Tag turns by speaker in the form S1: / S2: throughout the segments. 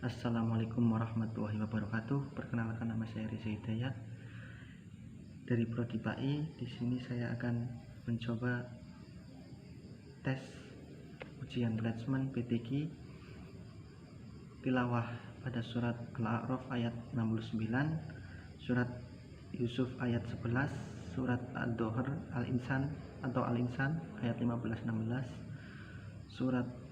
S1: Assalamualaikum warahmatullahi wabarakatuh. Perkenalkan, nama saya Riza Hidayat dari Prodi PAI. Di sini saya akan mencoba tes ujian placement PTQ tilawah pada surat Al-A'raf ayat 69, surat Yusuf ayat 11, surat Ad-Dohr Al-Insan atau Al-Insan ayat 15-16, surat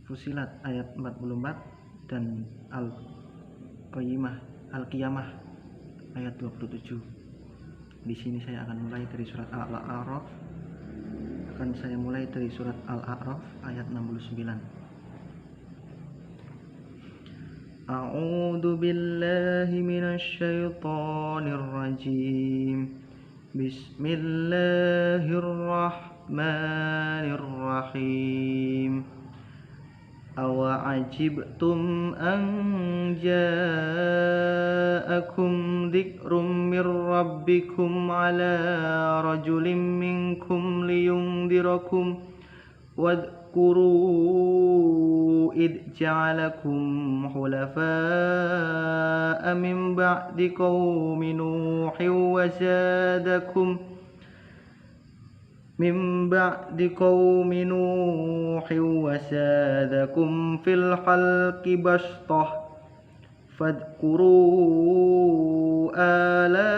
S1: Fusilat ayat 44 dan Al-Qiyamah ayat 27. Di sini saya akan mulai dari surat Al-A'raf. Saya mulai dari surat Al-A'raf ayat 69. A'udzu billahi minasy syaithanir rajim. Bismillahirrahmanirrahim. Awa'ajibtum an ja'akum dzikrum mir rabbikum ala rajulin minkum liyundirakum wadhkuru id ja'alakum khulafa'a min ba'di qaumi nuhin wa zadakum fil khalqi bastah fadhkuru ala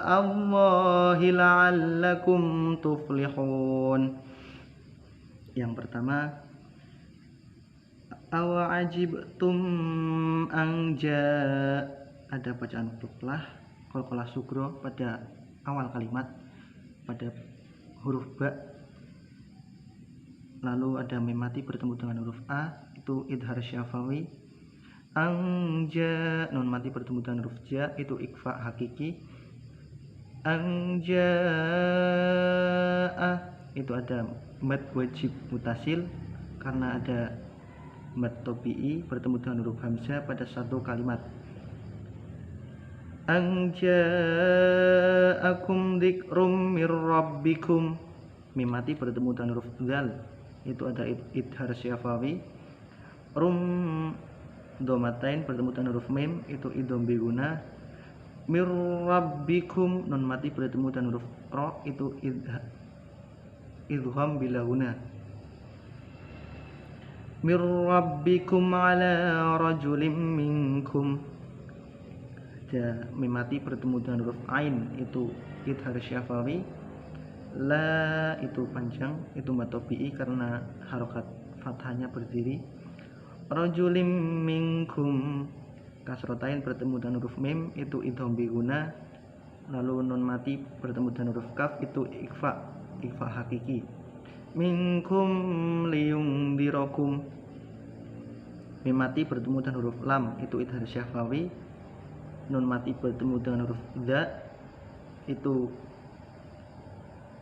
S1: Allahi la'allakum tuflihun. Yang pertama, awa'ajibtum anja, ada bacaan qaflah, qalqalah sugro pada awal kalimat pada huruf ba, lalu ada mim mati bertemu dengan huruf a, itu idhar syafawi. Anja, nun mati bertemu dengan huruf ja, itu ikhfa hakiki. Anja, itu ada mad wajib mutasil karena ada mad tabi'i bertemu dengan huruf hamzah pada satu kalimat. Anja'akum dzikrum mir rabbikum, mim mati bertemu dengan huruf dzal, itu ada idhar syafawi. Rum domatain bertemu dengan huruf mim, itu idhom biguna. Mir rabbikum, nun mati bertemu dengan huruf ra, itu idgham bila guna. Mir rabbikum ala rajulin minkum, mim mati bertemu dengan huruf ain, itu idhar syafawi. La itu panjang, itu mad tabi'i karena harokat fathahnya berdiri. Rajulim minkum, kasrotain bertemu dengan huruf mim, itu idgham biguna. Lalu nun mati bertemu dengan huruf kaf, itu ikhfa hakiki. Minkum liyundirakum, mim mati bertemu dengan huruf lam, itu idhar syafawi. Nun mati bertemu dengan huruf dha, itu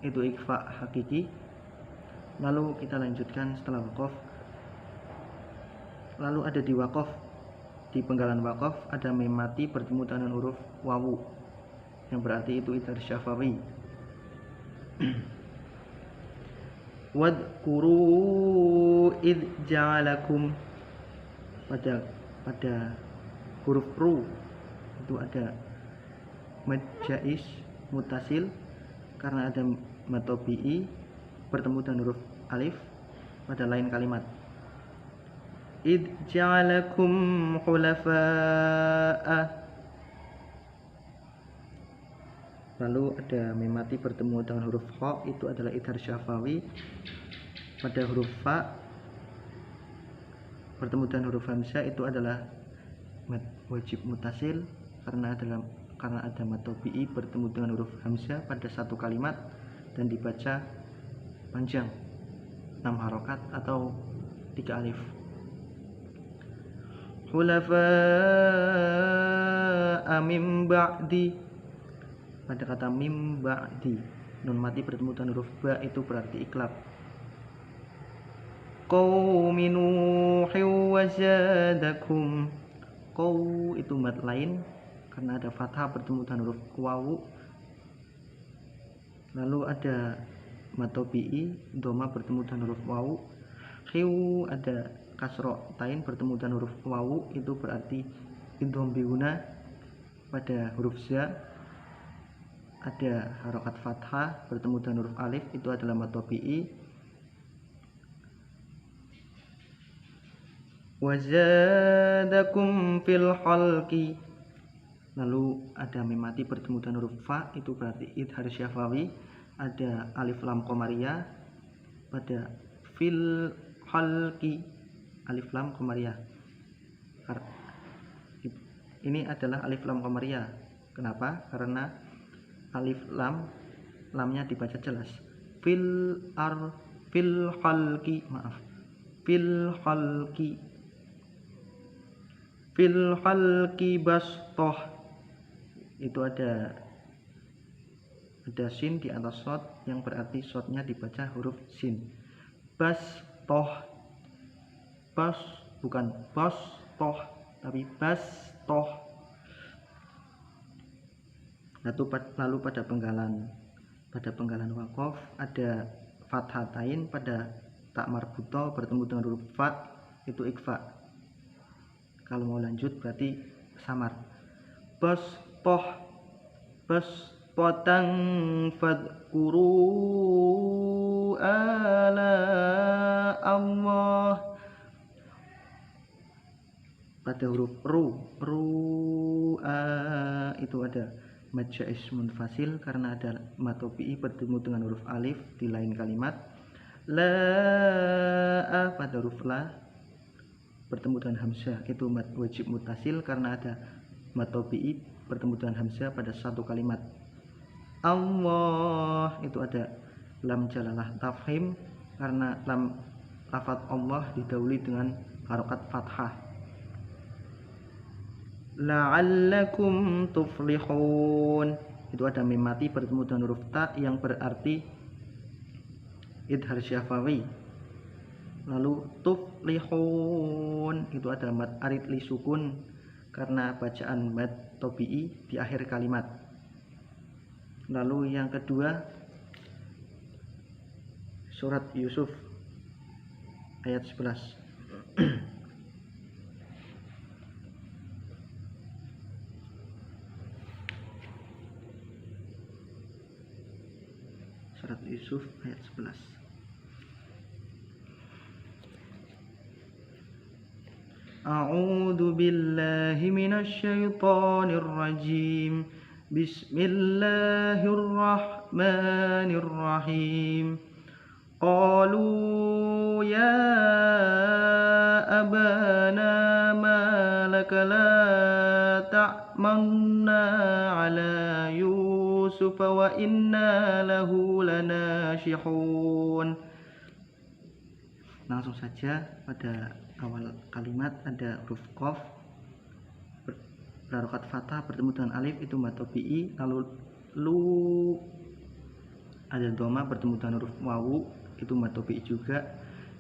S1: ikhfa hakiki. Lalu kita lanjutkan setelah waqaf. Lalu ada di waqaf, di penggalan waqaf ada mim mati bertemu dengan huruf wawu, yang berarti itu idhar syafawi. Wadhkuru id ja'alakum, pada huruf ru itu ada mad jaiz mutasil karena ada mad tabi'i bertemu dengan huruf alif pada lain kalimat. Id ja'alakum khulafa'a, lalu ada mim mati bertemu dengan huruf kha, itu adalah idhar syafawi. Pada huruf fa bertemu dengan huruf hamzah, itu adalah mad wajib mutasil karena ada mad tabi'i bertemu dengan huruf hamzah pada satu kalimat dan dibaca panjang 6 harokat atau 3 alif. Khulafa'a min ba'di, pada kata mim ba'di, nun mati bertemu dengan huruf ba, itu berarti iklab. Qaumi nuhin wa zadakum, qaw itu mad lain karena ada fathah bertemu dengan huruf wawu. Lalu ada mad tabi'i, doma bertemu dengan huruf wawu. khiu ada kasro tain bertemu dengan huruf wawu, itu berarti idgham biguna. Pada huruf za ada harokat fathah bertemu dengan huruf alif, itu adalah mad tabi'i. Wa zadakum fil khalqi, lalu ada mim mati bertemu dengan huruf fa, itu berarti idhar syafawi. Ada alif lam qamariyah pada fil khalqi, alif lam qamariyah. Ini adalah alif lam qamariyah. Kenapa? Karena alif lamnya dibaca jelas. Fil khalqi, maaf. Fil khalqi bastoh, itu ada sin di atas shad yang berarti shadnya dibaca huruf sin. Bastoh, bukan bastoh tapi bastoh. Lalu pada penggalan waqaf ada fathatain pada tak marbuto bertemu dengan huruf fa, itu ikfa. Kalau mau lanjut berarti samar. Potang fadkuru ala Allah, pada huruf ru itu ada mad jaiz munfasil karena ada mad tabi'i bertemu dengan huruf alif di lain kalimat. La pada huruf la bertemu dengan hamzah, itu mad wajib mutasil karena ada mad tabi'i bertemu dengan hamzah pada satu kalimat. Allah itu ada lam jalalah tafhim karena lafaz Allah didahului dengan harokat fathah. La'allakum tuflihun, itu ada mim mati bertemu dengan huruf ta yang berarti idhar syafawi. Lalu tuflihun itu ada mad arid li sukun karena bacaan mad tabi'i di akhir kalimat. Lalu yang kedua, surat Yusuf ayat 11. Surat Yusuf ayat 11. A'udzu billahi minasy syaithanir rajim. Bismillahirrahmanirrahim. Qalu ya abana ma laka la ta'manna ala Yusuf wa inna lahu lanashihun. Langsung saja pada awal kalimat ada huruf qaf berharokat fathah bertemu dengan alif, itu mad tabi'i. Lalu lu ada dhamma bertemu dengan huruf wawu, itu mad tabi'i juga.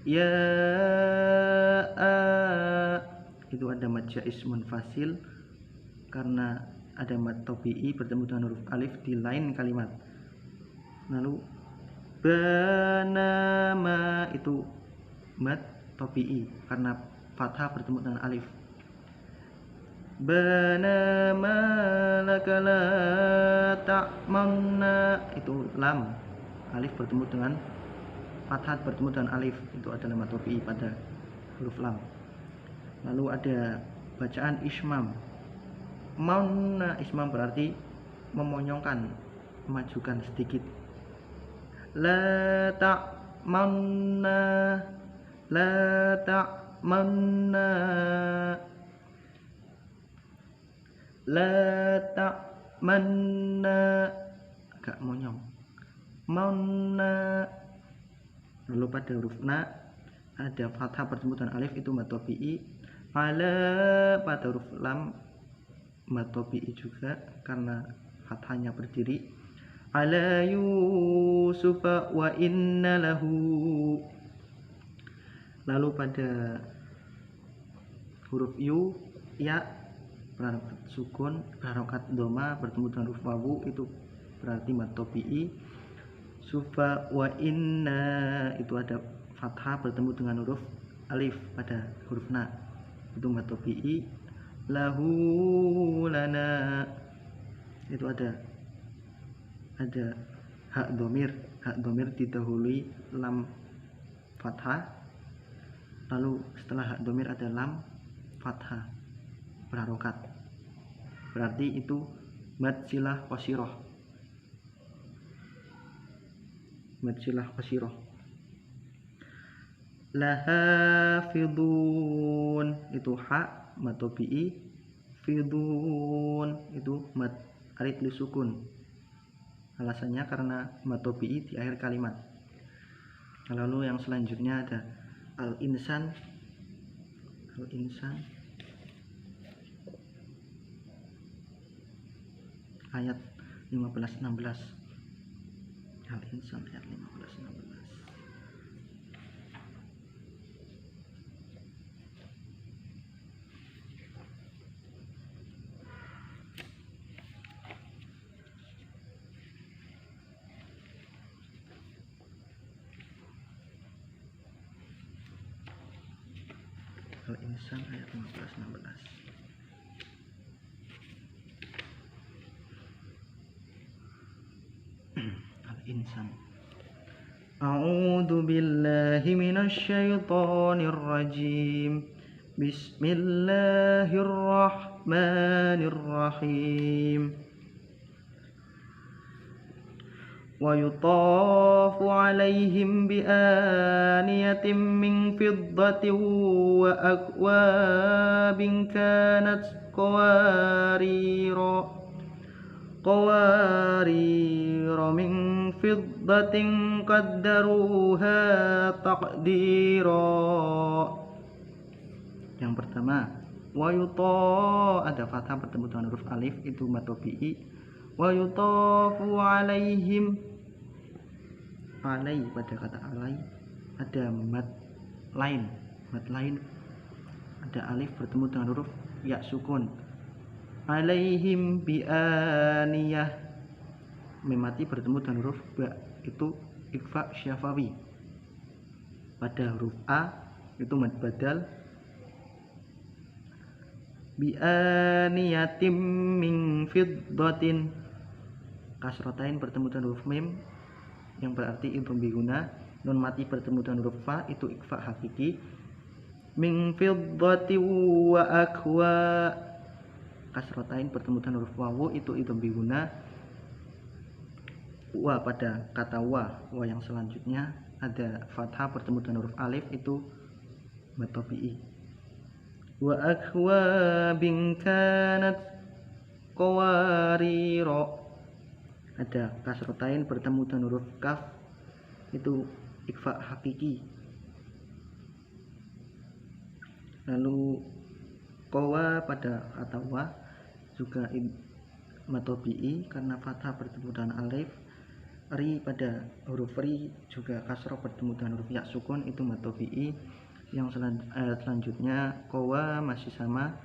S1: Ya itu ada mad jaiz munfasil karena ada mad tabi'i bertemu dengan huruf alif di lain kalimat. Lalu banama itu mad tabi'i karena fathah bertemu dengan alif. Banama laka la ta'manna, itu lam, alif bertemu dengan fathah bertemu dengan alif, itu adalah mad tabi'i pada huruf lam. Lalu ada bacaan ismam. Mauna, ismam berarti memonyongkan, memajukan sedikit. La ta'manna, la ta'manna, la ta'manna, agak monyong. Mauna. Lalu pada huruf na ada fathah bertemu dengan alif, itu mad tabi'i. Ala pada huruf lam mad tabi'i juga karena fathahnya berdiri. Ala Yusuf wa inna lahu. Lalu pada huruf yu ya berharokat sukun, berharokat dhamma bertemu dengan huruf wawu, itu berarti mad tabi'i. Sufa wa inna itu ada fathah bertemu dengan huruf alif pada huruf na, itu mad tabi'i. Lahu lana, itu ada hak domir didahului lam fathah, lalu setelah hak domir ada lam fathah berharokat, berarti itu mad silah qasirah. Lahafidun, itu ha mad tabi'i. Fidun, itu mad arid li sukun. Alasannya karena mad tabi'i di akhir kalimat. Lalu yang selanjutnya ada al-insan. Ayat 15-16. Al-insan ayat 15-16. Al-insan ayat 15-16. Al-insan. A'udzu billahi minasy syaithanir rajim. Bismillahirrahmanirrahim. Wa yutafu alaihim bi aniyatin min fiddatin wa akwabin kanat qawarira min fiddatin qaddaruha taqdira. Yang pertama, wa yuta, ada fathah bertemu dengan huruf alif, itu mad tabi'i. Wa yutafu alaihim, alai pada kata alai ada mad lain, ada alif bertemu dengan huruf ya sukun. Alaihim bi aniyah, memati bertemu dengan huruf ba, itu ikhfa syafawi. Pada huruf a itu mad badal. Bi aniyatim min fiddatin, kasrotain bertemu dengan huruf mim yang berarti idgham biguna. Nun mati bertemu dengan huruf fa, itu ikhfa hakiki. Min fiddatin wa akwa, kasrotain bertemu dengan huruf wawu, itu idgham biguna. Wa pada kata wa yang selanjutnya ada fathah bertemu dengan huruf alif, itu mad tabi'i. Wa akwabin kanat qawarira, ada kasrotain bertemu dengan huruf kaf, itu ikhfa hakiki. Lalu qawa pada kata wa juga mad tabi'i karena fathah bertemu dengan alif. Ri pada huruf ri juga kasroh bertemu dengan huruf ya sukun, itu mad tabi'i. Yang selanjutnya qawa masih sama,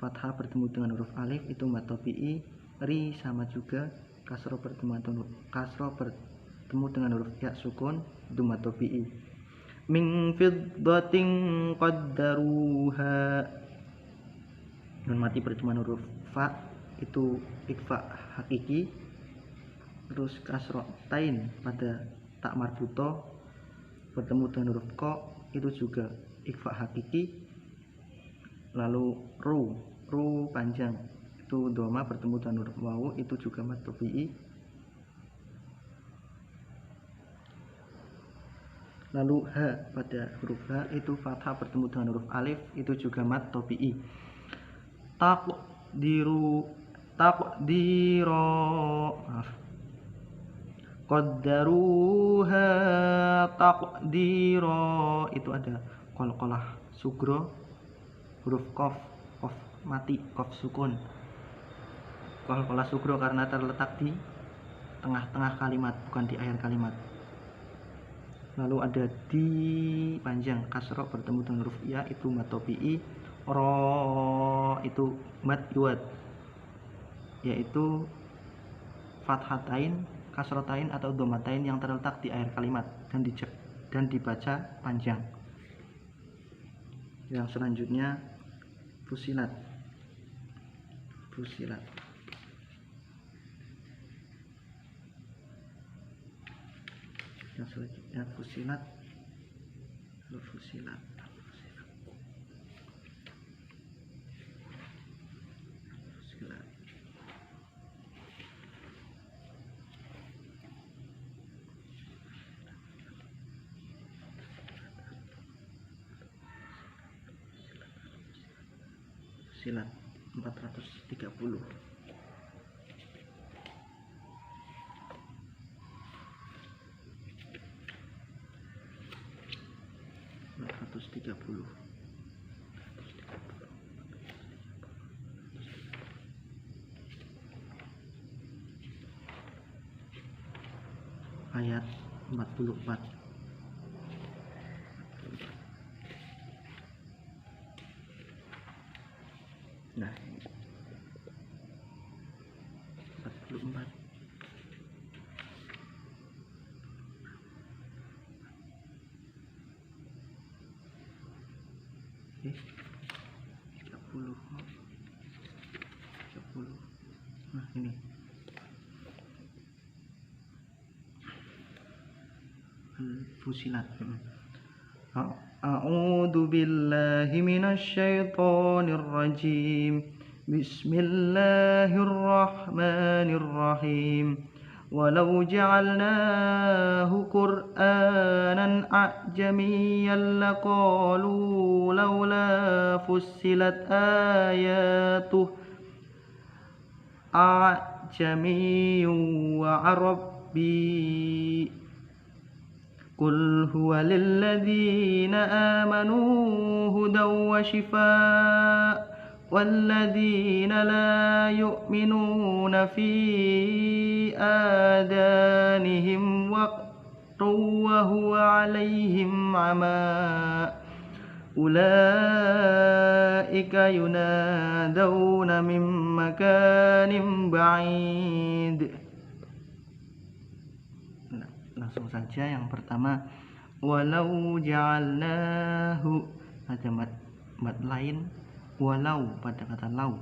S1: fathah bertemu dengan huruf alif, itu mad tabi'i. Ri sama juga, kasroh bertemu dengan huruf ya sukun, itu mad tabi'i. Min fiddatin qaddaruha, nun mati bertemu dengan huruf fa, itu ikhfa hakiki. Terus kasroh tain pada tak marbuto bertemu dengan huruf ko, itu juga ikhfa hakiki. Lalu ru panjang, itu doma bertemu dengan huruf wawu, itu juga mad tabi'i. Lalu ha pada huruf ha, itu fathah bertemu dengan huruf alif, itu juga mad tabi'i. Qaddaruha taqdira, itu ada qalqalah sugro, huruf qaf mati, qaf sukun. Qalqalah sugro karena terletak di tengah-tengah kalimat, bukan di akhir kalimat. Lalu ada di panjang, kasroh bertemu dengan huruf ya, itu mad tabi'i. Ro itu mad iwad, yaitu fathatain, kasrotain atau domatain yang terletak di akhir kalimat dan dicek dan dibaca panjang. Yang selanjutnya fusilat. Yang selanjutnya fusilat. Fusilat 430. Ayat 44. Nah, 44. Oke. 30. Nah, ini. Fusilat. A'udzu billahi minasy syaithanir rajim. Bismillahirrahmanirrahim. Walau ja'alnahu Qur'anan a'jamiyyan laqalu laula fussilat ayatuh a'jamiyyun wa arabbi. Qul huwa lilladzina amanu hudaw wa shifaa walladzina la yu'minuna fi adanihim waqrun wa huwa 'alaihim 'ama ulaika yunadawna min makanin ba'id. Langsung saja yang pertama, walau ja'alnahu, ada mad lain walau pada kata lau,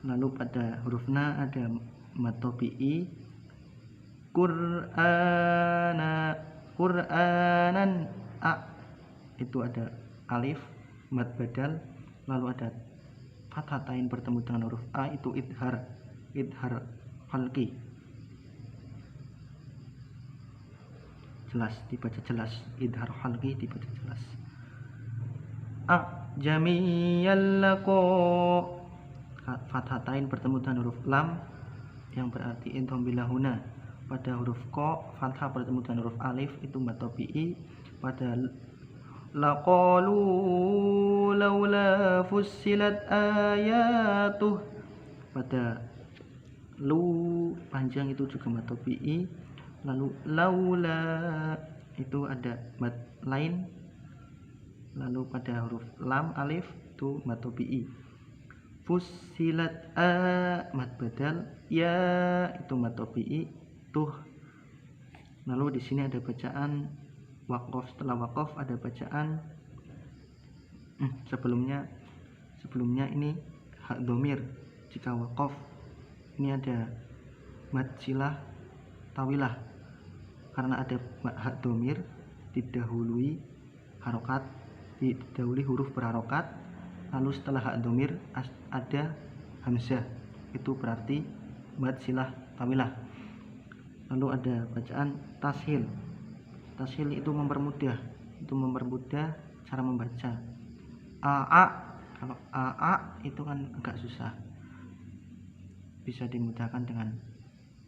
S1: lalu pada huruf na ada mad tabi'i Qur'anan a, itu ada alif mad badal, lalu ada fathatain bertemu dengan huruf a, itu idhar khalqi. Jelas, dibaca jelas. Idhar halqi dibaca jelas. A'jamiyyal laqo, fathatain bertemu dengan huruf lam yang berarti idgham bilahuna. Pada huruf qa fathah bertemu dengan huruf alif, itu mad tabi'i. Pada laqalu laula fussilat ayatuh, pada lu panjang itu juga mad tabi'i. Lalu laula itu ada mad lain, lalu pada huruf lam alif itu mad tabi'i. Fussilat a mad badal, ya itu mad tabi'i, tuh. Lalu di sini ada bacaan waqaf. Setelah waqaf ada bacaan sebelumnya ini hak dhamir. Jika waqaf ini ada mad silah tawilah, karena ada hak dhamir didahului harokat, didahului huruf berharokat, lalu setelah hak dhamir ada hamzah, itu berarti mad silah tawilah. Lalu ada bacaan tashil. Tashil itu mempermudah cara membaca. Kalau itu kan agak susah, bisa dimudahkan dengan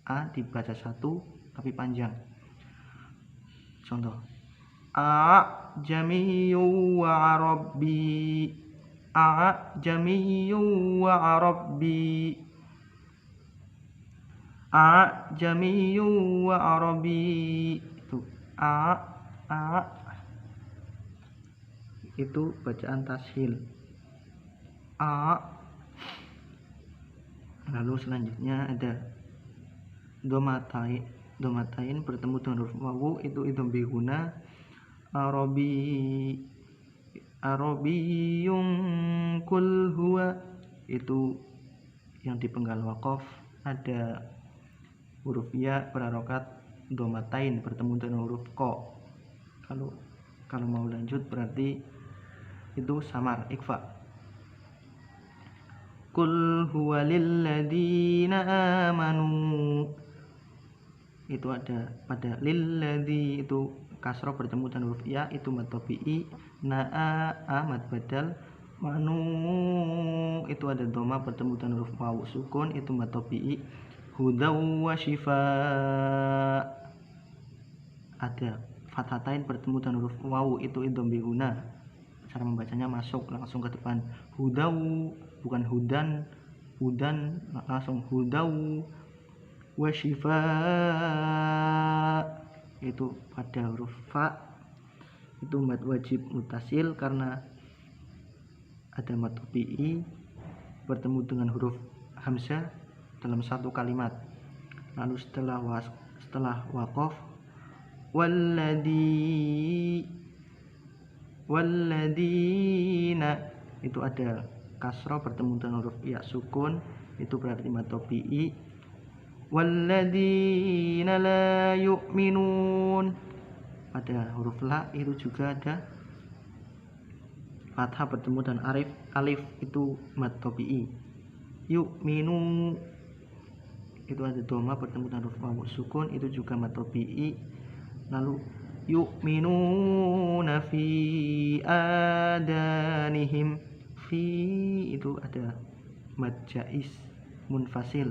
S1: a dibaca satu tapi panjang. Contoh, a'jamiyyu wa arabbi, a'jamiyyu wa arabbi, a'jamiyyu wa arabbi. Itu itu bacaan tashil. Lalu selanjutnya ada domatain bertemu dengan huruf wawu itu idgham biguna. Arabiyum kul huwa itu yang dipenggal waqaf, ada huruf ya berharokat domatain bertemu dengan huruf ko. Kalau mau lanjut berarti itu samar ikfa. Kul huwa lilladzina amanu itu ada pada lilladzi itu kasroh bertemu dengan huruf ya itu mad tabi'i. Mad badal. Manu itu ada dhamma bertemu dengan huruf wawu sukun itu mad tabi'i. Hudaw wa shifa ada fathatain bertemu dengan huruf wawu itu idgham biguna. Cara membacanya masuk langsung ke depan. Hudaw bukan hudan langsung hudaw wa shifa itu pada huruf fa itu mad wajib mutasil karena ada mad tabi'i bertemu dengan huruf hamzah dalam satu kalimat. Lalu setelah waqaf walladina itu ada kasroh bertemu dengan huruf ya sukun itu berarti mad tabi'i. Walladzina la yu'minun pada huruf la itu juga ada fathah bertemu dengan alif itu mad tabi'i. Yu'minu itu ada dhamma bertemu dengan huruf wawu sukun itu juga mad tabi'i. Lalu yu'minuna fi adanihim fi itu ada mad jaiz munfasil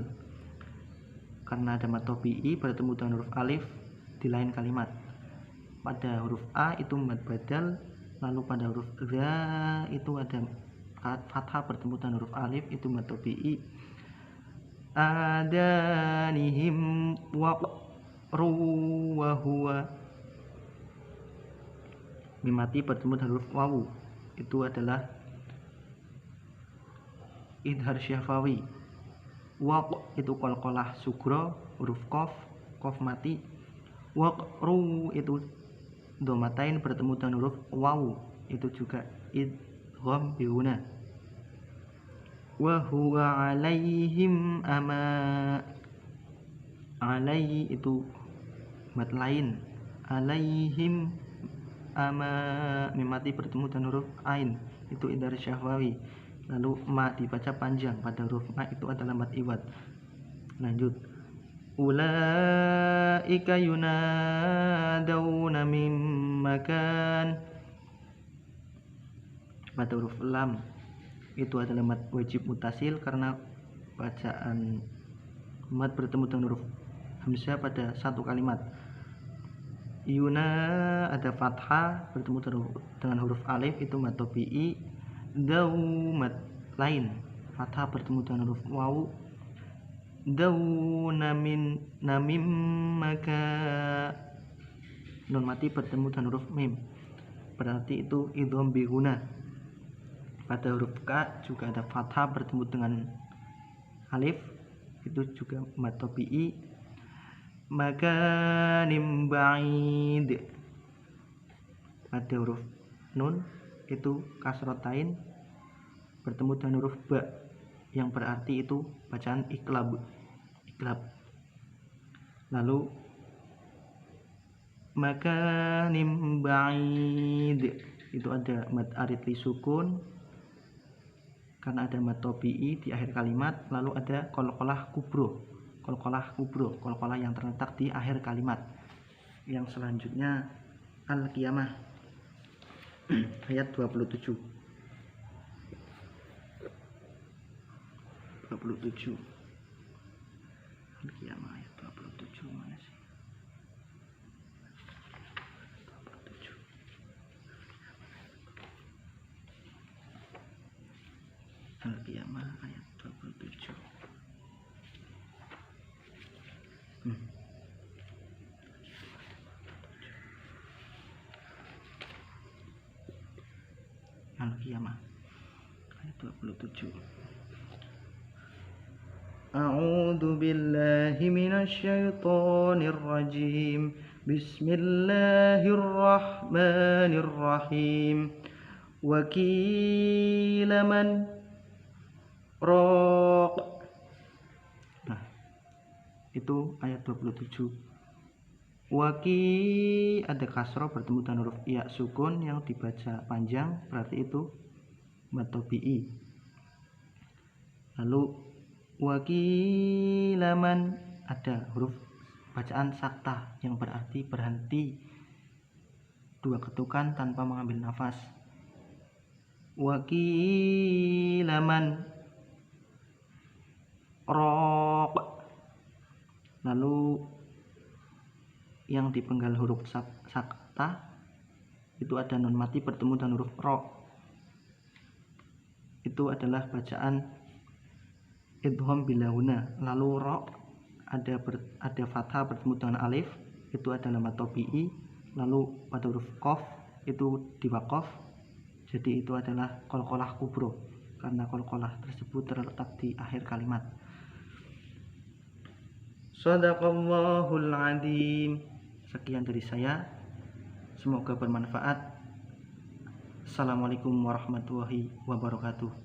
S1: karena ada mad tabi'i bertemu dengan huruf alif di lain kalimat. Pada huruf a itu mad badal. Lalu pada huruf za itu ada fathah bertemu dengan huruf alif itu mad tabi'i. Adanihim waqru wa huwa mim mati bertemu dengan huruf wawu itu adalah idhar syafawi. Waq itu qalqalah sugro huruf qaf mati. Waqru itu domatain bertemu dengan huruf wawu itu juga idgham biguna. Wa huwa alaihim ama alai itu mad lain. Alaihim ama mim mati bertemu dengan huruf ain itu idhar syafawi. Lalu ma dibaca panjang pada huruf ma itu adalah mad iwad. Lanjut ulaika yunadawna min makan pada huruf lam itu adalah mad wajib mutasil karena bacaan mad bertemu dengan huruf hamzah pada satu kalimat. Yuna ada fathah bertemu dengan huruf alif itu mad tabi'i. Daw mad lain fathah bertemu dengan huruf wawu. Daw namim maka nun mati bertemu dengan huruf mim berarti itu idgham biguna. Pada huruf ka juga ada fathah bertemu dengan alif itu juga mad tabi'i. Makanim ba'id pada huruf nun itu kasrotain bertemu dengan huruf ba yang berarti itu bacaan iklab. Lalu makanim ba'id itu ada mad arid li sukun karena ada mad tabi'i di akhir kalimat. Lalu ada qalqalah kubro qalqalah yang terletak di akhir kalimat. Yang selanjutnya Al-Qiyamah ayat 27 Al-Qiyamah ayat 27 mana sih? 27 Al-Qiyamah ayat 27 Al-Qiyamah ayat 27 A'udzu billahi minasyaitonir rajim. Bismillahirrahmanirrahim. Wa qila man raq. Nah, itu ayat 27. Waki ada kasroh bertemu dengan huruf ya sukun yang dibaca panjang, berarti itu mad tabi'i. Lalu wakilaman ada huruf bacaan sakta yang berarti berhenti, dua ketukan tanpa mengambil nafas. Wakilaman raq. Lalu yang dipenggal huruf sakta itu ada nun mati bertemu dengan huruf ro. Itu adalah bacaan idgham bilahuna. Lalu ro ada fathah bertemu dengan alif, itu adalah mad tabi'i. Lalu pada huruf qaf itu diwaqaf, jadi itu adalah qalqalah kubro karena qalqalah tersebut terletak di akhir kalimat. Shadaqallahul adzim. Sekian dari saya, semoga bermanfaat. Assalamualaikum warahmatullahi wabarakatuh.